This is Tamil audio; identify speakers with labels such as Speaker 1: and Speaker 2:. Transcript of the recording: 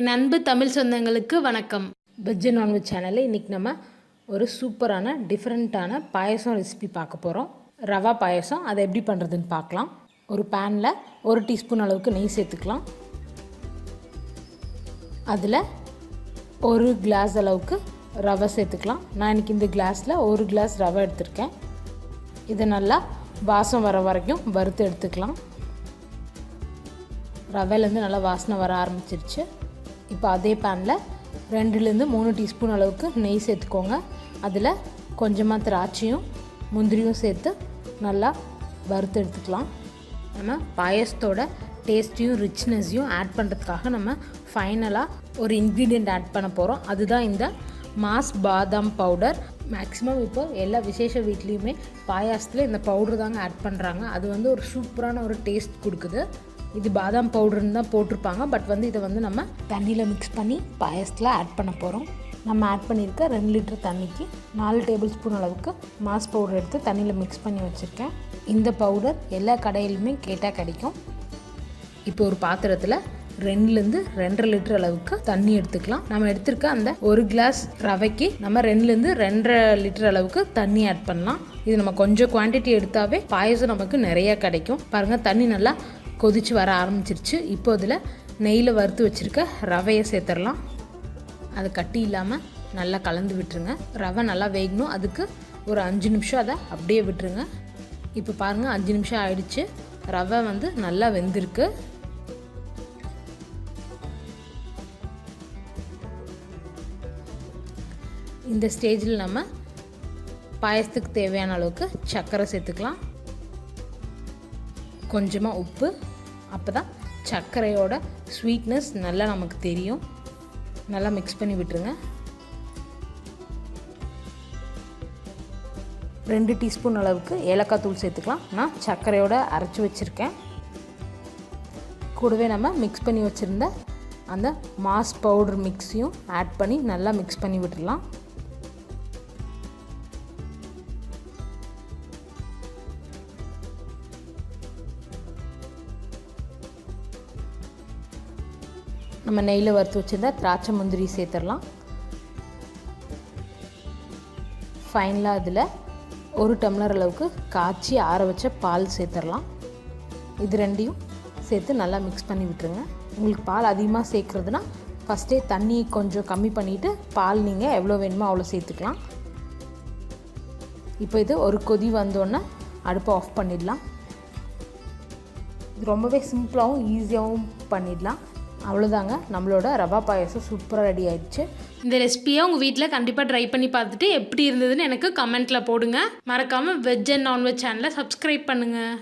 Speaker 1: என் அன்பு தமிழ் சொந்தங்களுக்கு வணக்கம். வெஜ் அண்ட் நான்வெஜ் சேனலில் இன்றைக்கி நம்ம ஒரு சூப்பரான டிஃப்ரெண்ட்டான பாயசம் ரெசிபி பார்க்க போகிறோம். ரவா பாயசம். அதை எப்படி பண்ணுறதுன்னு பார்க்கலாம். ஒரு பேனில் 1 டீஸ்பூன் அளவுக்கு நெய் சேர்த்துக்கலாம். அதில் 1 கிளாஸ் அளவுக்கு ரவை சேர்த்துக்கலாம். நான் இன்றைக்கி இந்த கிளாஸில் 1 கிளாஸ் ரவை எடுத்திருக்கேன். இதை நல்லா வாசம் வர வரைக்கும் வறுத்து எடுத்துக்கலாம். ரவையிலேருந்து நல்லா வாசனை வர ஆரம்பிச்சிருச்சு. இப்போ அதே பேனில் 2லேருந்து 3 டீஸ்பூன் அளவுக்கு நெய் சேர்த்துக்கோங்க. அதில் கொஞ்சமாக திராட்சையும் முந்திரியும் சேர்த்து நல்லா வறுத்து எடுத்துக்கலாம். நம்ம பாயசத்தோட டேஸ்ட்டையும் ரிச்னஸையும் ஆட் பண்ணுறதுக்காக நம்ம ஃபைனலாக ஒரு இன்க்ரீடியண்ட் ஆட் பண்ண போகிறோம். அதுதான் இந்த மாஸ் பாதாம் பவுடர். மேக்ஸிமம் இப்போ எல்லா விசேஷ வீட்லேயுமே பாயாசத்தில் இந்த பவுடர் தாங்க ஆட் பண்ணுறாங்க. அது ஒரு சூப்பரான ஒரு டேஸ்ட் கொடுக்குது. இது பாதாம் பவுடர்னு தான் போட்டிருப்பாங்க. பட் இதை நம்ம தண்ணியில் மிக்ஸ் பண்ணி பாயசத்தில் ஆட் பண்ண போகிறோம். நம்ம ஆட் பண்ணியிருக்க 2 லிட்டர் தண்ணிக்கு 4 டேபிள் ஸ்பூன் அளவுக்கு மாஸ் பவுடர் எடுத்து தண்ணியில் மிக்ஸ் பண்ணி வச்சுருக்கேன். இந்த பவுடர் எல்லா கடையிலுமே கேட்டால் கிடைக்கும். இப்போ ஒரு பாத்திரத்தில் 2லேருந்து 2.5 லிட்டர் அளவுக்கு தண்ணி எடுத்துக்கலாம். நம்ம எடுத்துருக்க அந்த 1 கிளாஸ் ரவைக்கு நம்ம 2லேருந்து 2.5 லிட்டர் அளவுக்கு தண்ணி ஆட் பண்ணலாம். இது நம்ம கொஞ்சம் குவான்டிட்டி எடுத்தாவே பாயசம் நமக்கு நிறையா கிடைக்கும். பாருங்கள், தண்ணி நல்லா கொதிச்சு வர ஆரம்பிச்சிருச்சு. இப்போ அதில் நெய்யில் வறுத்து வச்சுருக்க ரவையை சேர்த்துடலாம். அது கட்டி இல்லாமல் நல்லா கலந்து விட்டுருங்க. ரவை நல்லா வேகணும். அதுக்கு ஒரு 5 நிமிஷம் அதை அப்படியே விட்டுருங்க. இப்போ பாருங்கள், 5 நிமிஷம் ஆயிடுச்சு. ரவை நல்லா வெந்திருக்கு. இந்த ஸ்டேஜில் நம்ம பாயசத்துக்கு தேவையான அளவுக்கு சர்க்கரை சேர்த்துக்கலாம். கொஞ்சமாக உப்பு. அப்போ தான் சர்க்கரையோட ஸ்வீட்னஸ் நல்லா நமக்கு தெரியும். நல்லா மிக்ஸ் பண்ணி விட்டுருங்க. 2 டீஸ்பூன் அளவுக்கு ஏலக்காய் தூள் சேர்த்துக்கலாம். நான் சர்க்கரையோட அரைச்சி வச்சுருக்கேன். கூடவே நம்ம மிக்ஸ் பண்ணி வச்சுருந்த அந்த மாஸ் பவுடர் மிக்ஸையும் ஆட் பண்ணி நல்லா மிக்ஸ் பண்ணி விட்டுடலாம். நம்ம நெய்யில் வறுத்து வச்சுருந்தா திராட்சை முந்திரி சேர்த்துடலாம். ஃபைனலாக அதில் 1 டம்ளர் அளவுக்கு காய்ச்சி ஆற வச்ச பால் சேர்த்துடலாம். இது 2யும் சேர்த்து நல்லா மிக்ஸ் பண்ணி விட்டுருங்க. உங்களுக்கு பால் அதிகமாக சேர்க்குறதுனா ஃபஸ்ட்டே தண்ணி கொஞ்சம் கம்மி பண்ணிவிட்டு பால் நீங்கள் எவ்வளோ வேணுமோ அவ்வளோ சேர்த்துக்கலாம். இப்போ இது ஒரு கொதி வந்தோடனே அடுப்பை ஆஃப் பண்ணிடலாம். இது ரொம்பவே சிம்பிளாகவும் ஈஸியாகவும் பண்ணிடலாம். அவ்வளோதாங்க, நம்மளோட ரவா பாயசம் சூப்பராக ரெடி ஆயிடுச்சு. இந்த ரெசிபியை உங்கள் வீட்டில் கண்டிப்பாக ட்ரை பண்ணி பார்த்துட்டு எப்படி இருந்ததுன்னு எனக்கு கமெண்ட்டில் போடுங்க. மறக்காமல் வெஜ் அண்ட் நான்வெஜ் சேனலை சப்ஸ்கிரைப் பண்ணுங்கள்.